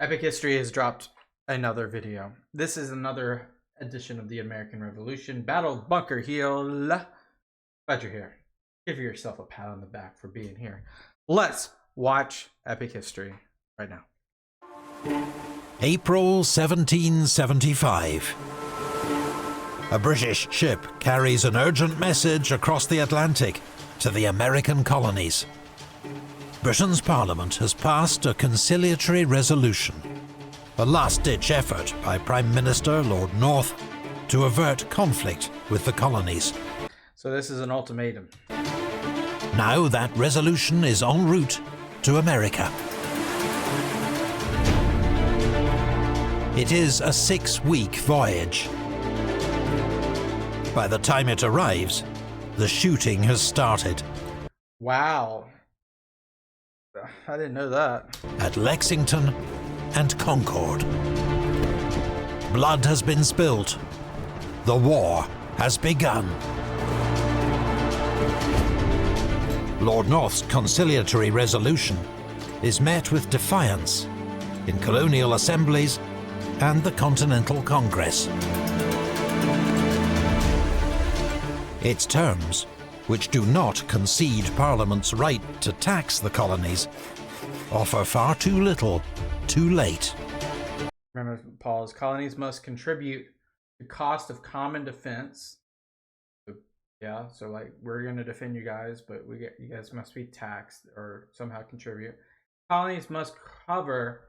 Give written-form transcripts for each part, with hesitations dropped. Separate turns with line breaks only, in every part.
Epic History has dropped another video. This is another edition of the American Revolution. Battle of Bunker Hill. Glad you're here. Give yourself a pat on the back for being here. Let's watch Epic History right now.
April 1775. A British ship carries an urgent message across the Atlantic to the American colonies. Britain's Parliament has passed a conciliatory resolution, a last-ditch effort by Prime Minister Lord North to avert conflict with the colonies.
So this is an ultimatum.
Now that resolution is en route to America. It is a 6-week voyage. By the time it arrives, the shooting has started.
Wow. I didn't know that.
At Lexington and Concord. Blood has been spilt. The war has begun. Lord North's conciliatory resolution is met with defiance in colonial assemblies and the Continental Congress. Its terms, which do not concede Parliament's right to tax the colonies, offer far too little, too late.
Remember, pause. Colonies must contribute the cost of common defense. Yeah, so like we're going to defend you guys, but you guys must be taxed or somehow contribute. Colonies must cover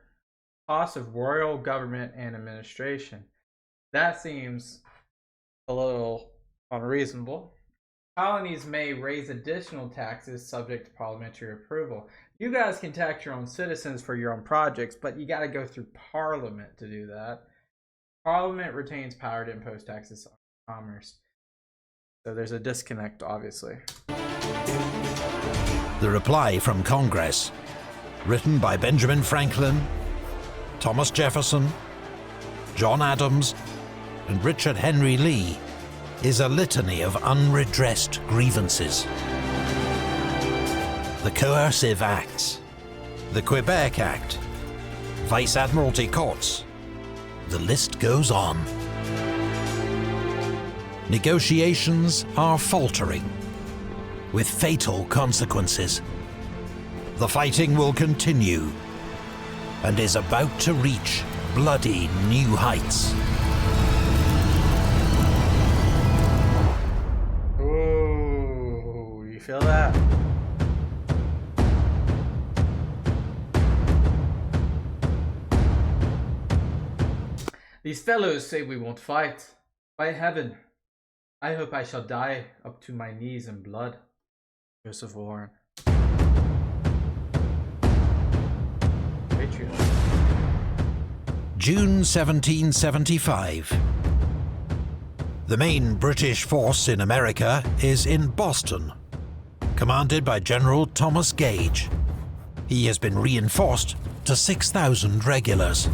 costs of royal government and administration. That seems a little unreasonable. Colonies may raise additional taxes subject to parliamentary approval. You guys can tax your own citizens for your own projects, but you got to go through Parliament to do that. Parliament retains power to impose taxes on commerce. So there's a disconnect, obviously.
The reply from Congress, written by Benjamin Franklin, Thomas Jefferson, John Adams, and Richard Henry Lee, is a litany of unredressed grievances. The Coercive Acts, the Quebec Act, Vice Admiralty Courts, the list goes on. Negotiations are faltering, with fatal consequences. The fighting will continue, and is about to reach bloody new heights.
Ooh, you feel that? These fellows say we won't fight. By heaven, I hope I shall die up to my knees in blood. Joseph Warren. Patriot.
June 1775. The main British force in America is in Boston, commanded by General Thomas Gage. He has been reinforced to 6,000 regulars.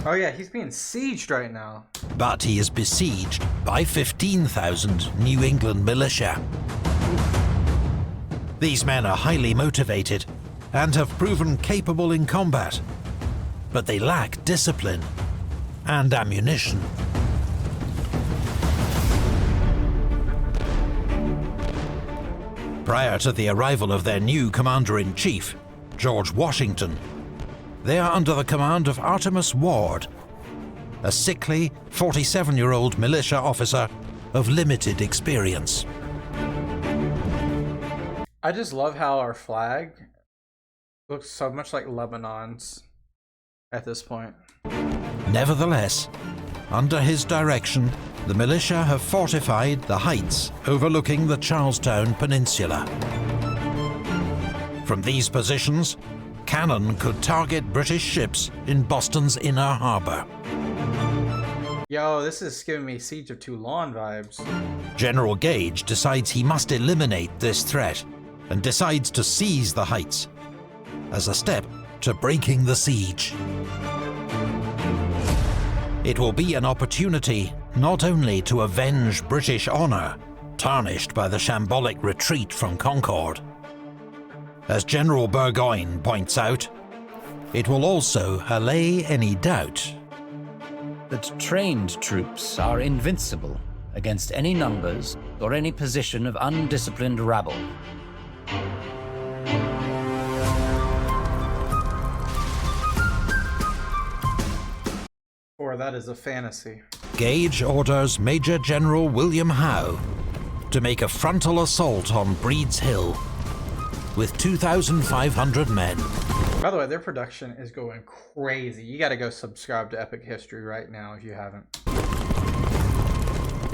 Oh yeah, he's being sieged right now.
But he is besieged by 15,000 New England militia. These men are highly motivated and have proven capable in combat, but they lack discipline and ammunition. Prior to the arrival of their new commander-in-chief, George Washington, they are under the command of Artemus Ward, a sickly 47-year-old militia officer of limited experience.
I just love how our flag looks so much like Lebanon's at this point.
Nevertheless, under his direction, the militia have fortified the heights overlooking the Charlestown Peninsula. From these positions, cannon could target British ships in Boston's inner harbor.
Yo, this is giving me Siege of Toulon vibes.
General Gage decides he must eliminate this threat and decides to seize the heights as a step to breaking the siege. It will be an opportunity not only to avenge British honor, tarnished by the shambolic retreat from Concord, As General Burgoyne points out, it will also allay any doubt
that trained troops are invincible against any numbers or any position of undisciplined rabble.
Or that is a fantasy.
Gage orders Major General William Howe to make a frontal assault on Breed's Hill with 2,500 men.
By the way, their production is going crazy. You got to go subscribe to Epic History right now if you haven't.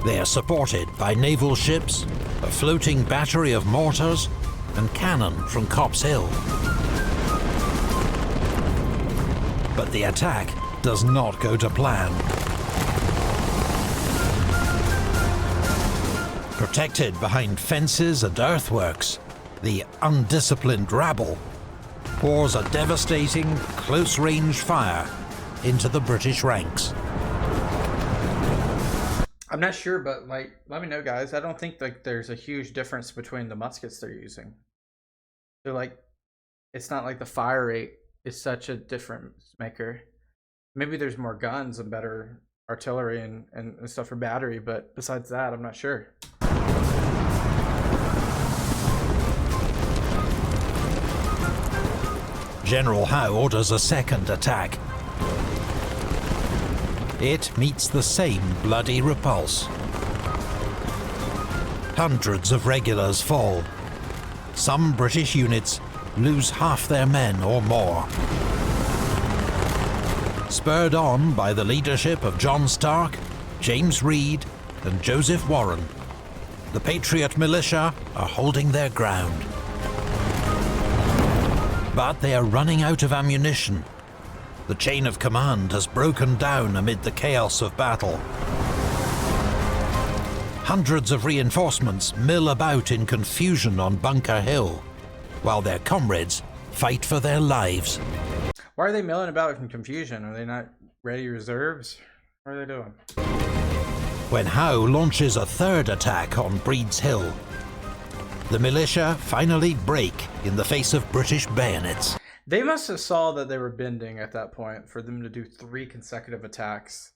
They are supported by naval ships, a floating battery of mortars, and cannon from Copp's Hill. But the attack does not go to plan. Protected behind fences and earthworks, the undisciplined rabble pours a devastating, close-range fire into the British ranks.
I'm not sure, but like, let me know, guys. I don't think like there's a huge difference between the muskets they're using. They're like, it's not like the fire rate is such a difference maker. Maybe there's more guns and better artillery and stuff for battery, but besides that, I'm not sure.
General Howe orders a second attack. It meets the same bloody repulse. Hundreds of regulars fall. Some British units lose half their men or more. Spurred on by the leadership of John Stark, James Reed, and Joseph Warren, the Patriot militia are holding their ground. But they are running out of ammunition. The chain of command has broken down amid the chaos of battle. Hundreds of reinforcements mill about in confusion on Bunker Hill, while their comrades fight for their lives.
Why are they milling about in confusion? Are they not ready reserves? What are they doing?
When Howe launches a third attack on Breed's Hill, the militia finally break in the face of British bayonets.
They must have saw that they were bending at that point for them to do 3 consecutive attacks.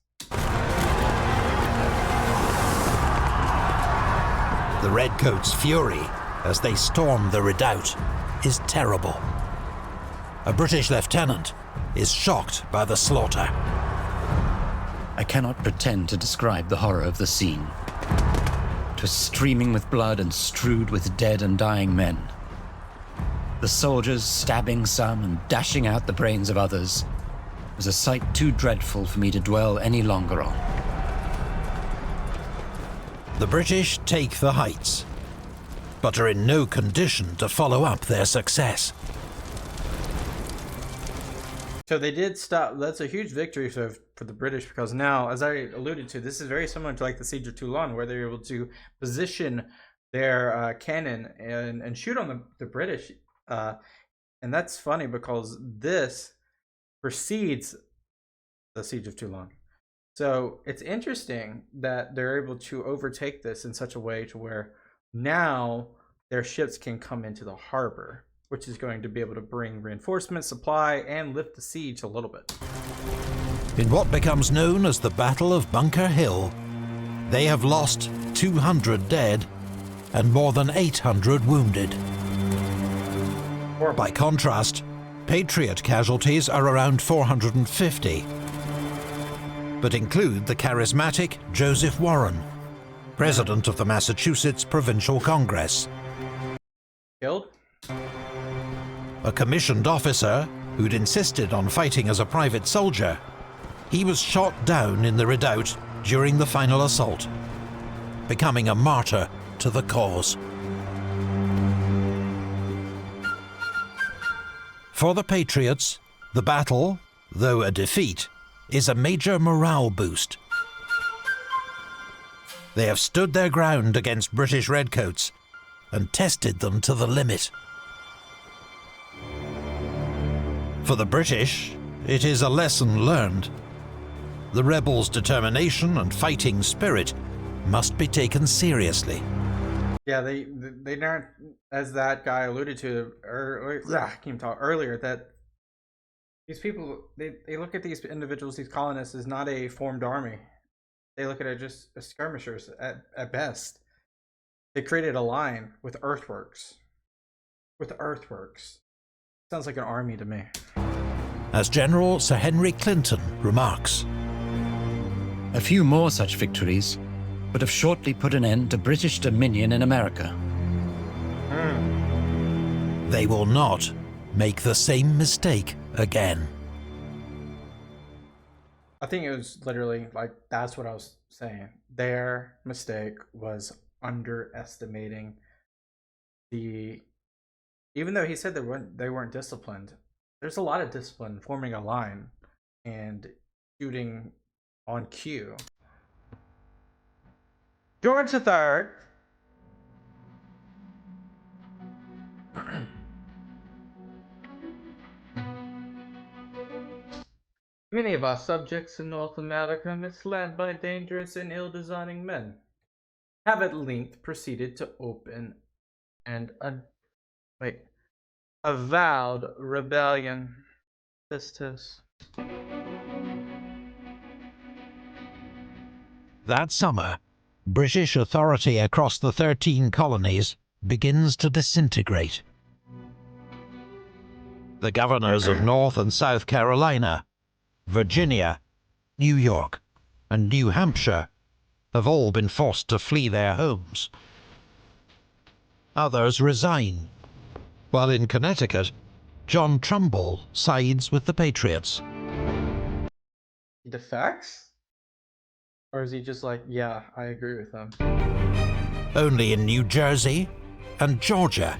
The Redcoats' fury as they storm the redoubt is terrible. A British lieutenant is shocked by the slaughter.
I cannot pretend to describe the horror of the scene. It was streaming with blood and strewed with dead and dying men. The soldiers stabbing some and dashing out the brains of others was a sight too dreadful for me to dwell any longer on.
The British take the heights, but are in no condition to follow up their success.
So they did stop. That's a huge victory for the British, because now, as I alluded to, this is very similar to like the Siege of Toulon, where they're able to position their cannon and shoot on the British. And that's funny because this precedes the Siege of Toulon. So it's interesting that they're able to overtake this in such a way to where now their ships can come into the harbor, which is going to be able to bring reinforcements, supply, and lift the siege a little bit.
In what becomes known as the Battle of Bunker Hill, they have lost 200 dead and more than 800 wounded. By contrast, Patriot casualties are around 450, but include the charismatic Joseph Warren, president of the Massachusetts Provincial Congress.
Killed?
A commissioned officer who'd insisted on fighting as a private soldier. He was shot down in the redoubt during the final assault, becoming a martyr to the cause. For the Patriots, the battle, though a defeat, is a major morale boost. They have stood their ground against British Redcoats and tested them to the limit. For the British, it is a lesson learned. The rebels' determination and fighting spirit must be taken seriously.
Yeah, they aren't, as that guy alluded to earlier, that these people, they look at these individuals, these colonists, as not a formed army. They look at it just as skirmishers at best. They created a line with earthworks. Sounds like an army to me.
As General Sir Henry Clinton remarks,
A few more such victories would have shortly put an end to British dominion in America.
they will not make the same mistake again.
I think it was literally like, that's what I was saying. Their mistake was underestimating the, even though he said they weren't disciplined, there's a lot of discipline forming a line and shooting on cue. George III many of our subjects in North America, misled by dangerous and ill-designing men, have at length proceeded to open and avowed rebellion. Tis.
That summer, British authority across the 13 colonies begins to disintegrate. The governors of North and South Carolina, Virginia, New York, and New Hampshire have all been forced to flee their homes. Others resign, while in Connecticut, John Trumbull sides with the Patriots.
He defects? Or is he just like, yeah, I agree with them?
Only in New Jersey and Georgia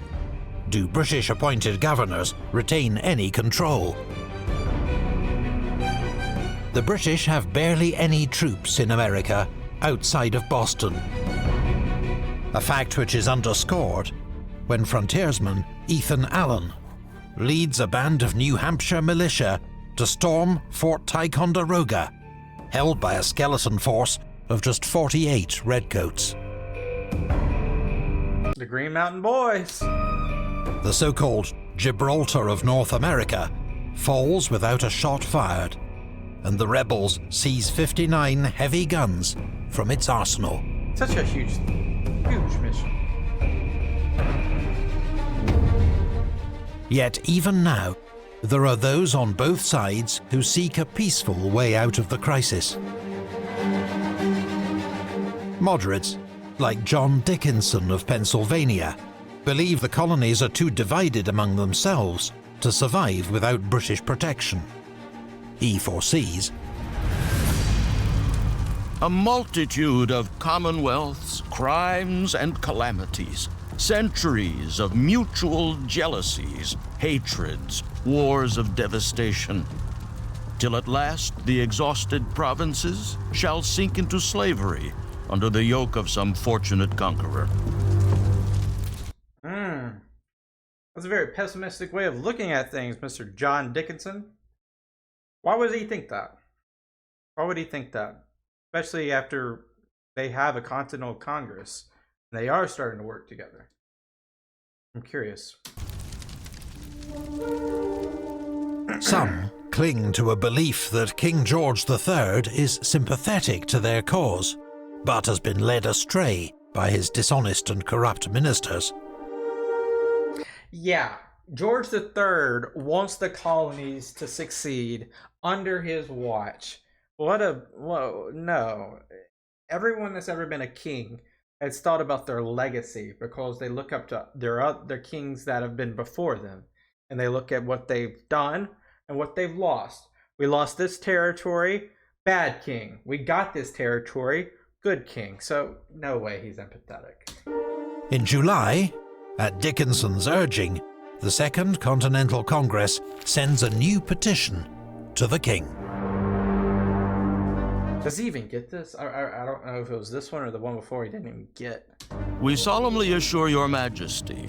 do British-appointed governors retain any control. The British have barely any troops in America outside of Boston, a fact which is underscored when frontiersman Ethan Allen leads a band of New Hampshire militia to storm Fort Ticonderoga, held by a skeleton force of just 48 redcoats.
The Green Mountain Boys!
The so-called Gibraltar of North America falls without a shot fired, and the rebels seize 59 heavy guns from its arsenal.
Such a huge mission.
Yet even now, there are those on both sides who seek a peaceful way out of the crisis. Moderates, like John Dickinson of Pennsylvania, believe the colonies are too divided among themselves to survive without British protection. He foresees
a multitude of commonwealths, crimes, and calamities, centuries of mutual jealousies, hatreds, wars of devastation, till at last the exhausted provinces shall sink into slavery under the yoke of some fortunate conqueror.
That's a very pessimistic way of looking at things, Mr. John Dickinson. Why would he think that? Why would he think that? Especially after they have a Continental Congress. And they are starting to work together. I'm curious.
some cling to a belief that King George III is sympathetic to their cause, but has been led astray by his dishonest and corrupt ministers.
Yeah, George III wants the colonies to succeed under his watch. No. Everyone that's ever been a king has thought about their legacy because they look up to their kings that have been before them. And they look at what they've done and what they've lost. We lost this territory, bad king. We got this territory, good king. So no way he's empathetic.
In July, at Dickinson's urging, the Second Continental Congress sends a new petition to the king.
Does he even get this? I don't know if it was this one or the one before he didn't even get.
We solemnly assure your majesty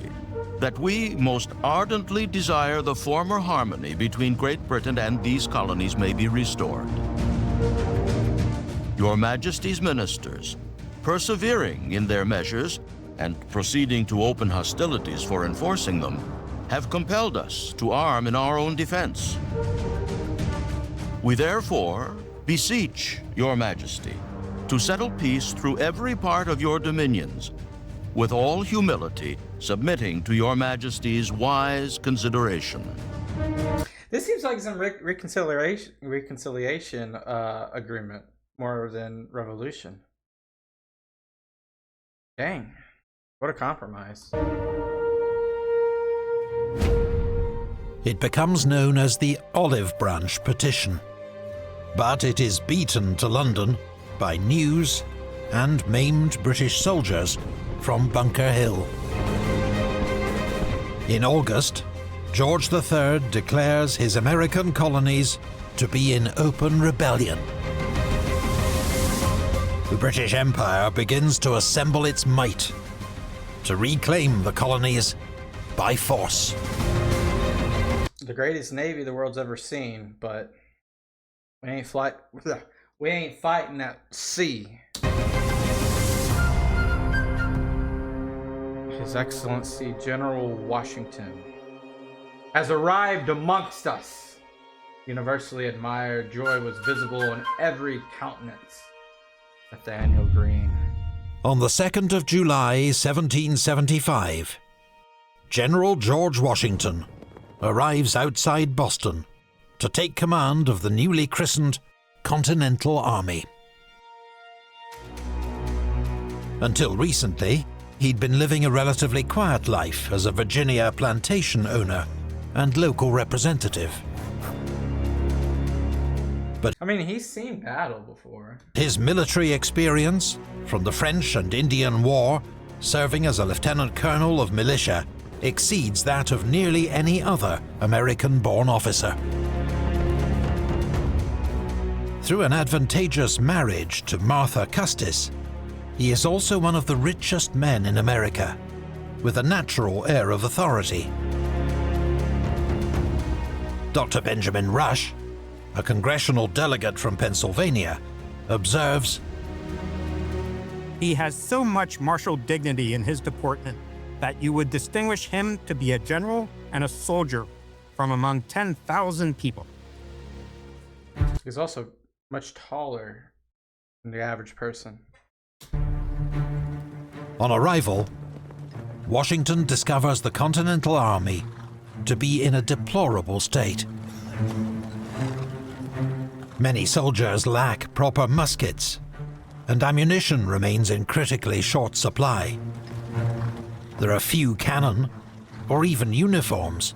that we most ardently desire the former harmony between Great Britain and these colonies may be restored. Your majesty's ministers, persevering in their measures and proceeding to open hostilities for enforcing them, have compelled us to arm in our own defense. We therefore beseech your majesty to settle peace through every part of your dominions, with all humility submitting to your majesty's wise consideration.
This seems like some reconciliation agreement more than revolution. Dang, what a compromise.
It becomes known as the Olive Branch Petition, but it is beaten to London by news and maimed British soldiers from Bunker Hill. In August, George III declares his American colonies to be in open rebellion. The British Empire begins to assemble its might to reclaim the colonies by force.
The greatest navy the world's ever seen, but we ain't fighting at sea. His Excellency General Washington has arrived amongst us. Universally admired, joy was visible on every countenance. Nathaniel Greene.
On the 2nd of July, 1775, General George Washington arrives outside Boston to take command of the newly christened Continental Army. Until recently, he'd been living a relatively quiet life as a Virginia plantation owner and local representative. But
I mean, he's seen battle before.
his military experience from the French and Indian War, serving as a lieutenant colonel of militia, exceeds that of nearly any other American-born officer. Through an advantageous marriage to Martha Custis, he is also one of the richest men in America, with a natural air of authority. Dr. Benjamin Rush, a congressional delegate from Pennsylvania, observes,
"He has so much martial dignity in his deportment that you would distinguish him to be a general and a soldier from among 10,000 people."
He's also much taller than the average person.
On arrival, Washington discovers the Continental Army to be in a deplorable state. Many soldiers lack proper muskets, and ammunition remains in critically short supply. There are few cannon, or even uniforms.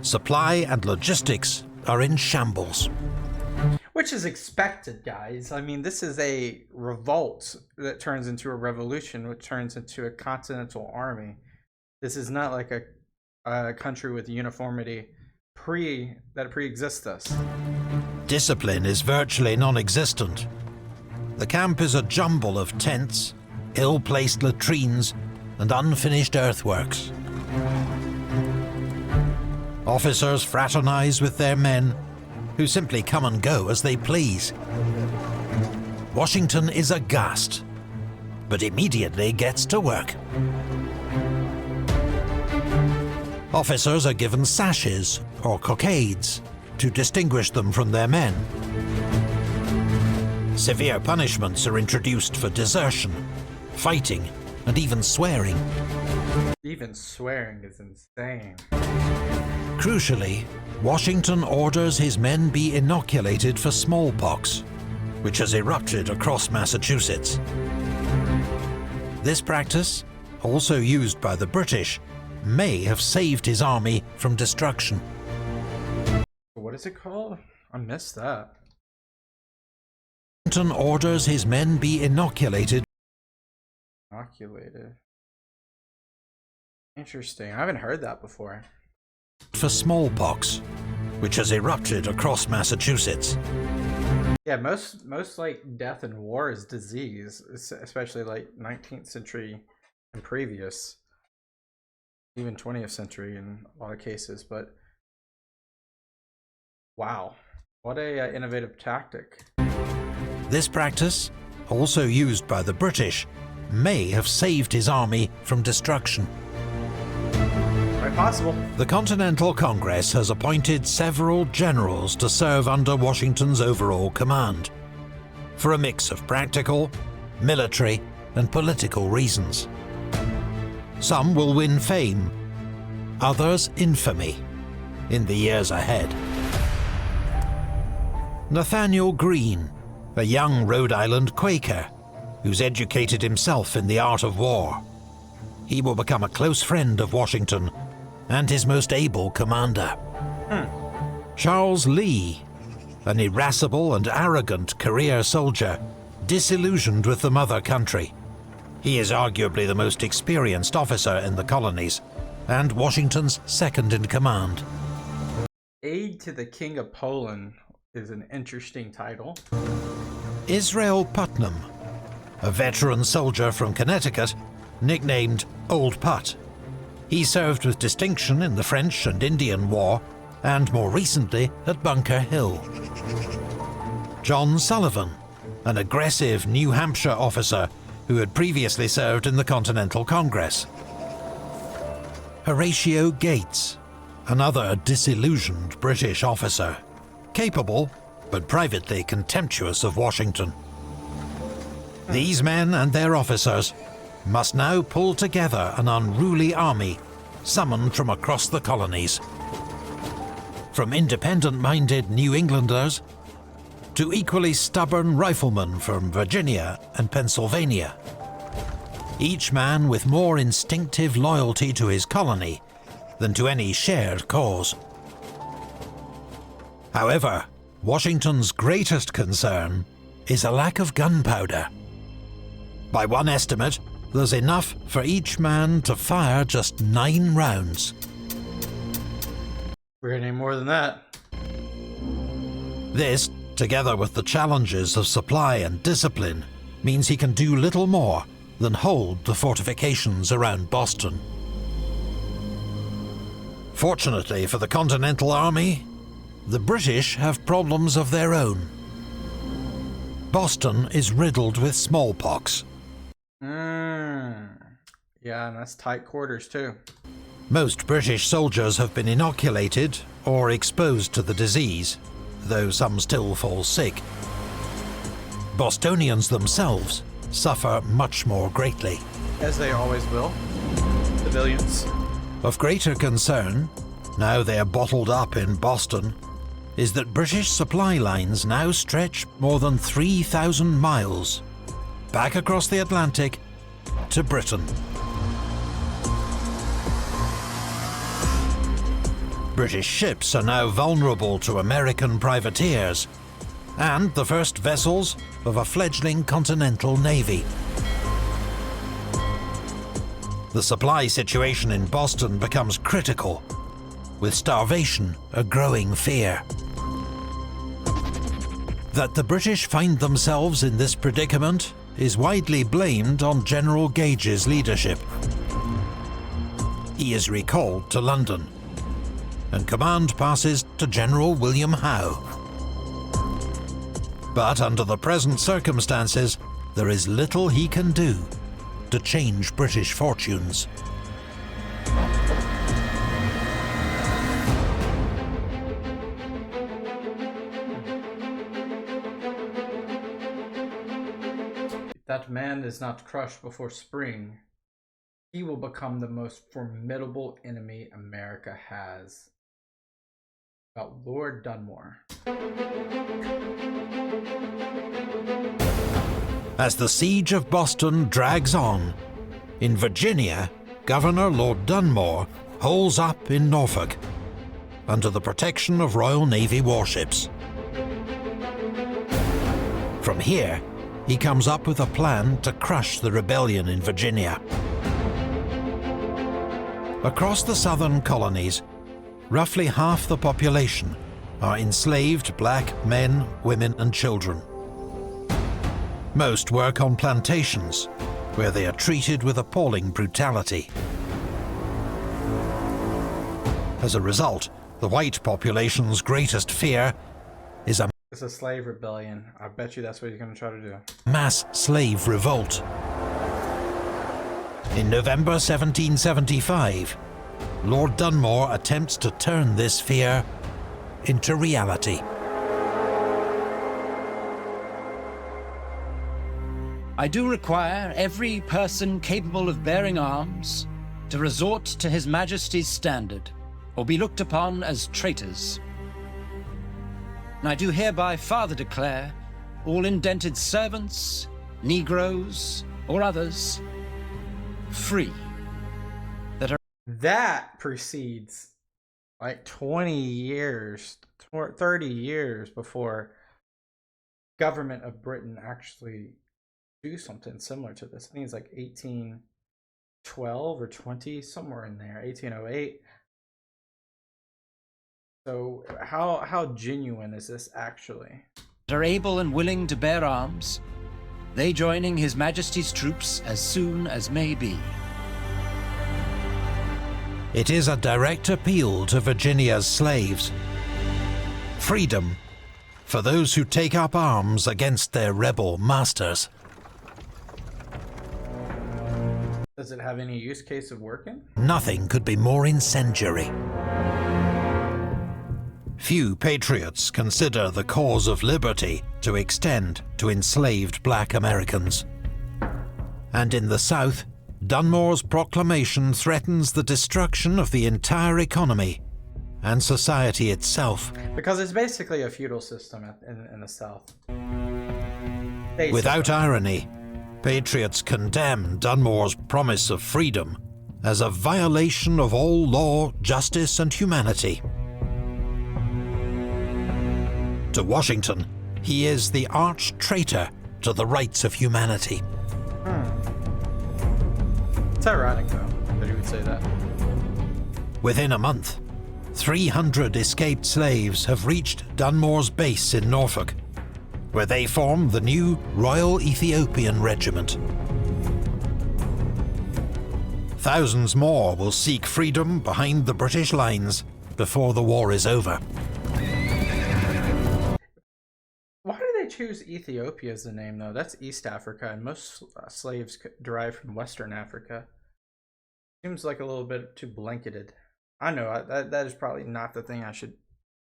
Supply and logistics are in shambles.
Which is expected, guys. I mean, this is a revolt that turns into a revolution, which turns into a continental army. This is not like a country with uniformity that pre-exists us.
Discipline is virtually non-existent. The camp is a jumble of tents, ill-placed latrines, and unfinished earthworks. Officers fraternize with their men, who simply come and go as they please. Washington is aghast, but immediately gets to work. Officers are given sashes or cockades to distinguish them from their men. Severe punishments are introduced for desertion, fighting, and even swearing.
Even swearing is insane.
Crucially, Washington orders his men be inoculated for smallpox, which has erupted across Massachusetts. This practice, also used by the British, may have saved his army from destruction.
What is it called? I missed that.
Washington orders his men be inoculated.
Inoculated. Interesting. I haven't heard that before.
For smallpox, which has erupted across Massachusetts.
Yeah, most like death in war is disease, especially like 19th century and previous, even 20th century in a lot of cases. But wow, what a innovative tactic.
This practice, also used by the British, may have saved his army from destruction.
Quite possible.
The Continental Congress has appointed several generals to serve under Washington's overall command, for a mix of practical, military, and political reasons. Some will win fame, others infamy, in the years ahead. Nathaniel Greene, a young Rhode Island Quaker, who's educated himself in the art of war. He will become a close friend of Washington and his most able commander. Charles Lee, an irascible and arrogant career soldier, disillusioned with the mother country. He is arguably the most experienced officer in the colonies, and Washington's second in command.
Aide to the King of Poland is an interesting title.
Israel Putnam, a veteran soldier from Connecticut, nicknamed Old Put. He served with distinction in the French and Indian War, and more recently at Bunker Hill. John Sullivan, an aggressive New Hampshire officer who had previously served in the Continental Congress. Horatio Gates, another disillusioned British officer, capable but privately contemptuous of Washington. These men and their officers must now pull together an unruly army summoned from across the colonies. From independent-minded New Englanders to equally stubborn riflemen from Virginia and Pennsylvania, each man with more instinctive loyalty to his colony than to any shared cause. However, Washington's greatest concern is a lack of gunpowder. By one estimate, there's enough for each man to fire just 9 rounds.
We're gonna need more than that.
This, together with the challenges of supply and discipline, means he can do little more than hold the fortifications around Boston. Fortunately for the Continental Army, the British have problems of their own. Boston is riddled with smallpox.
Yeah, and that's tight quarters too.
Most British soldiers have been inoculated or exposed to the disease, though some still fall sick. Bostonians themselves suffer much more greatly.
As they always will. Civilians.
Of greater concern, now they are bottled up in Boston, is that British supply lines now stretch more than 3,000 miles back across the Atlantic to Britain. British ships are now vulnerable to American privateers and the first vessels of a fledgling continental navy. The supply situation in Boston becomes critical, with starvation a growing fear. That the British find themselves in this predicament is widely blamed on General Gage's leadership. He is recalled to London, and command passes to General William Howe. But under the present circumstances, there is little he can do to change British fortunes.
If that man is not crushed before spring, he will become the most formidable enemy America has. About Lord Dunmore.
As the siege of Boston drags on, in Virginia, Governor Lord Dunmore holes up in Norfolk, under the protection of Royal Navy warships. From here, he comes up with a plan to crush the rebellion in Virginia. Across the southern colonies, roughly half the population are enslaved black men, women, and children. Most work on plantations, where they are treated with appalling brutality. As a result, the white population's greatest fear is a
It's a slave rebellion. I bet you that's what he's going to try to do.
mass slave revolt. In November 1775, Lord Dunmore attempts to turn this fear into reality.
I do require every person capable of bearing arms to resort to His Majesty's standard, or be looked upon as traitors. And I do hereby farther declare all indented servants, Negroes, or others free.
That precedes like 20 years, 30 years before government of Britain actually do something similar to this. I think it's like 1812 or 20, somewhere in there, 1808. So how genuine is this actually?
Are able and willing to bear arms, they joining His Majesty's troops as soon as may be.
It is a direct appeal to Virginia's slaves. Freedom for those who take up arms against their rebel masters.
Does it have any use case of working?
Nothing could be more incendiary. Few patriots consider the cause of liberty to extend to enslaved black Americans. And in the South, Dunmore's proclamation threatens the destruction of the entire economy and society itself.
Because it's basically a feudal system in the South. Basically.
Without irony, patriots condemn Dunmore's promise of freedom as a violation of all law, justice, and humanity. To Washington, he is the arch traitor to the rights of humanity.
It's ironic, though, that he would say that.
Within a month, 300 escaped slaves have reached Dunmore's base in Norfolk, where they form the new Royal Ethiopian Regiment. Thousands more will seek freedom behind the British lines before the war is over.
Why do they choose Ethiopia as the name, though? That's East Africa, and most slaves derive from Western Africa. Seems like a little bit too blanketed. I know that is probably not the thing I should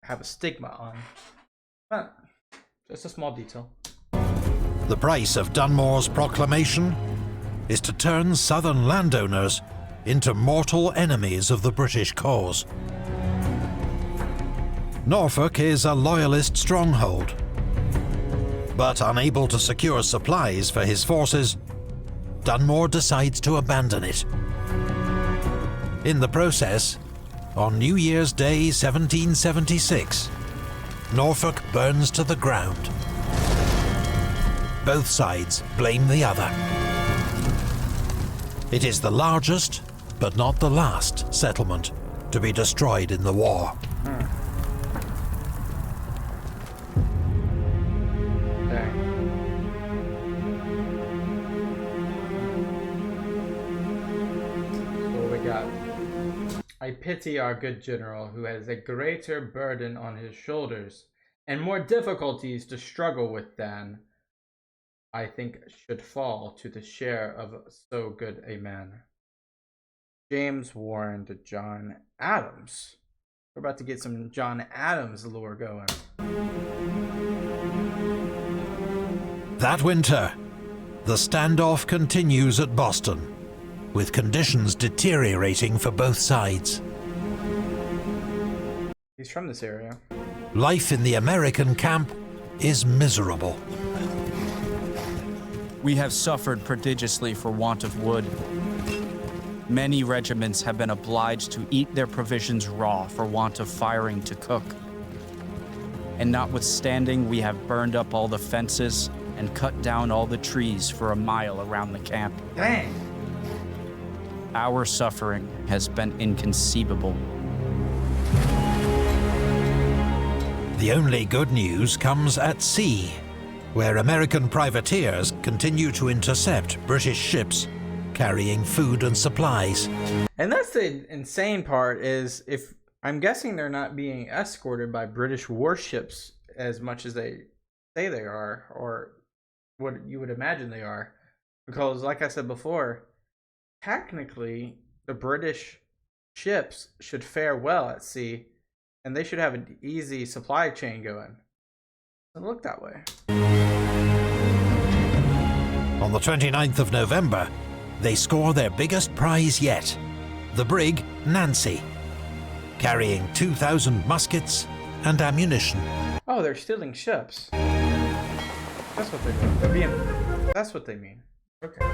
have a stigma on, but just a small detail.
The price of Dunmore's proclamation is to turn southern landowners into mortal enemies of the British cause. Norfolk is a loyalist stronghold, but unable to secure supplies for his forces, Dunmore decides to abandon it. In the process, on New Year's Day 1776, Norfolk burns to the ground. Both sides blame the other. It is the largest, but not the last, settlement to be destroyed in the war.
I pity our good general, who has a greater burden on his shoulders and more difficulties to struggle with than, I think, should fall to the share of so good a man. James Warren to John Adams. We're about to get some John Adams lore going.
That winter, the standoff continues at Boston, with conditions deteriorating for both sides.
He's from this area.
Life in the American camp is miserable.
We have suffered prodigiously for want of wood. Many regiments have been obliged to eat their provisions raw for want of firing to cook. And notwithstanding, we have burned up all the fences and cut down all the trees for a mile around the camp.
Dang!
Our suffering has been inconceivable.
The only good news comes at sea, where American privateers continue to intercept British ships carrying food and supplies.
And that's the insane part, is if I'm guessing they're not being escorted by British warships as much as they say they are, or what you would imagine they are, because like I said before, technically the British ships should fare well at sea, and they should have an easy supply chain going. Doesn't look that way.
On the 29th of November, they score their biggest prize yet, the brig Nancy, carrying 2,000 muskets and ammunition.
Oh, they're stealing ships. That's what they're doing. That's what they mean. Okay.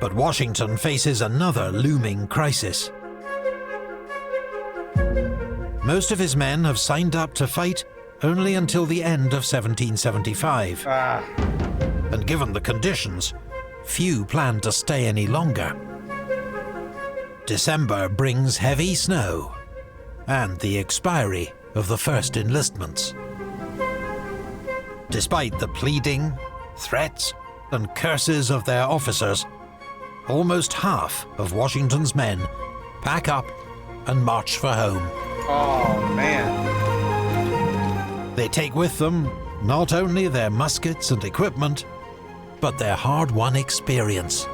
But Washington faces another looming crisis. Most of his men have signed up to fight only until the end of 1775. And given the conditions, few plan to stay any longer. December brings heavy snow and the expiry of the first enlistments. Despite the pleading, threats, and curses of their officers, almost half of Washington's men pack up and march for home.
Oh, man.
They take with them not only their muskets and equipment, but their hard-won experience.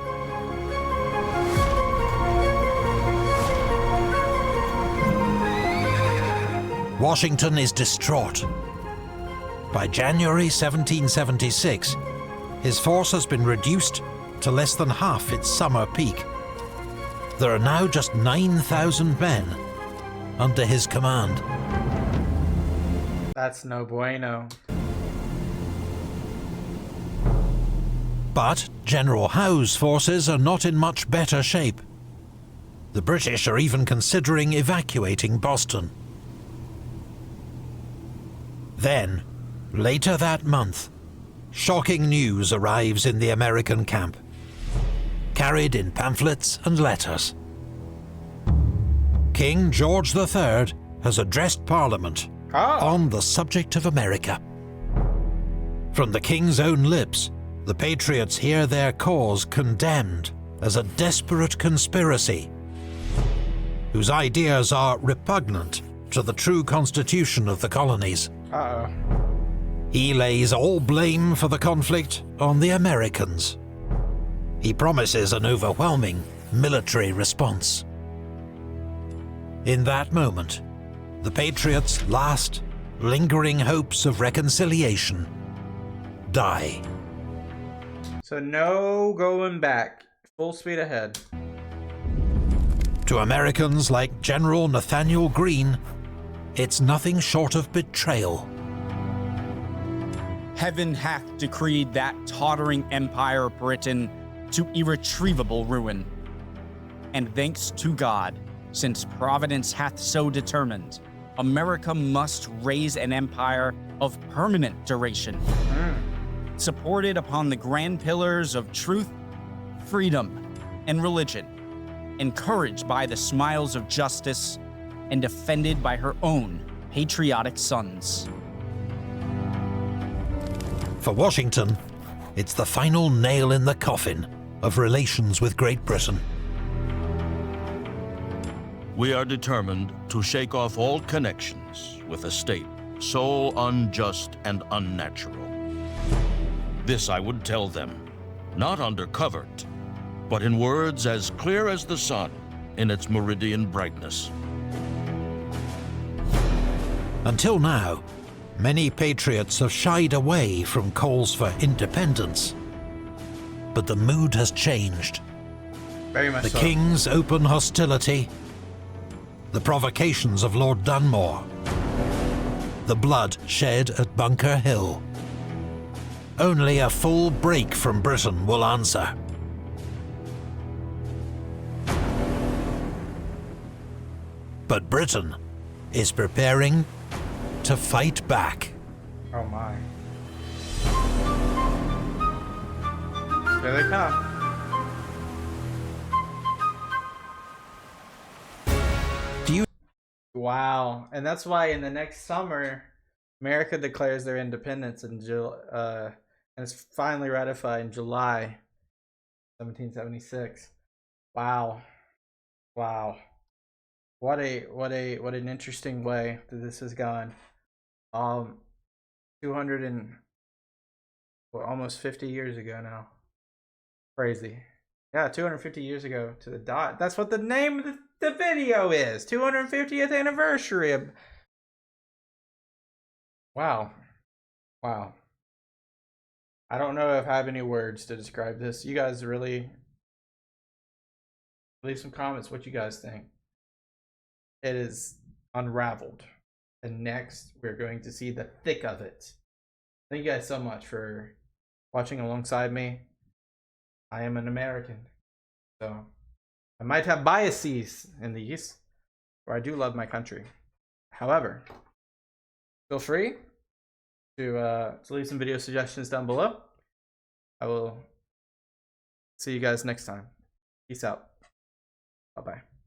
Washington is distraught. By January 1776, his force has been reduced to less than half its summer peak. There are now just 9,000 men under his command.
That's no bueno.
But General Howe's forces are not in much better shape. The British are even considering evacuating Boston. Then, later that month, shocking news arrives in the American camp, carried in pamphlets and letters. King George III has addressed Parliament on the subject of America. From the King's own lips, the Patriots hear their cause condemned as a desperate conspiracy, whose ideas are repugnant to the true constitution of the colonies.
Uh-oh.
He lays all blame for the conflict on the Americans. He promises an overwhelming military response. In that moment, the Patriots' last, lingering hopes of reconciliation die.
So no going back. Full speed ahead.
To Americans like General Nathaniel Greene, it's nothing short of betrayal.
Heaven hath decreed that tottering empire Britain to irretrievable ruin. And thanks to God, since Providence hath so determined, America must raise an empire of permanent duration, supported upon the grand pillars of truth, freedom, and religion, encouraged by the smiles of justice, and defended by her own patriotic sons.
For Washington, it's the final nail in the coffin of relations with Great Britain.
We are determined to shake off all connections with a state so unjust and unnatural. This I would tell them, not under covert, but in words as clear as the sun in its meridian brightness.
Until now, many patriots have shied away from calls for independence. But the mood has changed.
Very much
The
so.
King's open hostility, the provocations of Lord Dunmore, the blood shed at Bunker Hill. Only a full break from Britain will answer. But Britain is preparing to fight back.
Oh my. Here they come.
Do you
Wow. And that's why in the next summer, America declares their independence in and it's finally ratified in July 1776. Wow. Wow. What an interesting way that this has gone. 200 and almost 50 years ago now. Crazy. Yeah, 250 years ago to the dot. That's what the name of the video is. 250th anniversary of... Wow. Wow. I don't know if I have any words to describe this. You guys really... Leave some comments what you guys think. It is unraveled. And next, we're going to see the thick of it. Thank you guys so much for watching alongside me. I am an American, so I might have biases in these, or I do love my country. However, feel free to leave some video suggestions down below. I will see you guys next time. Peace out. Bye-bye.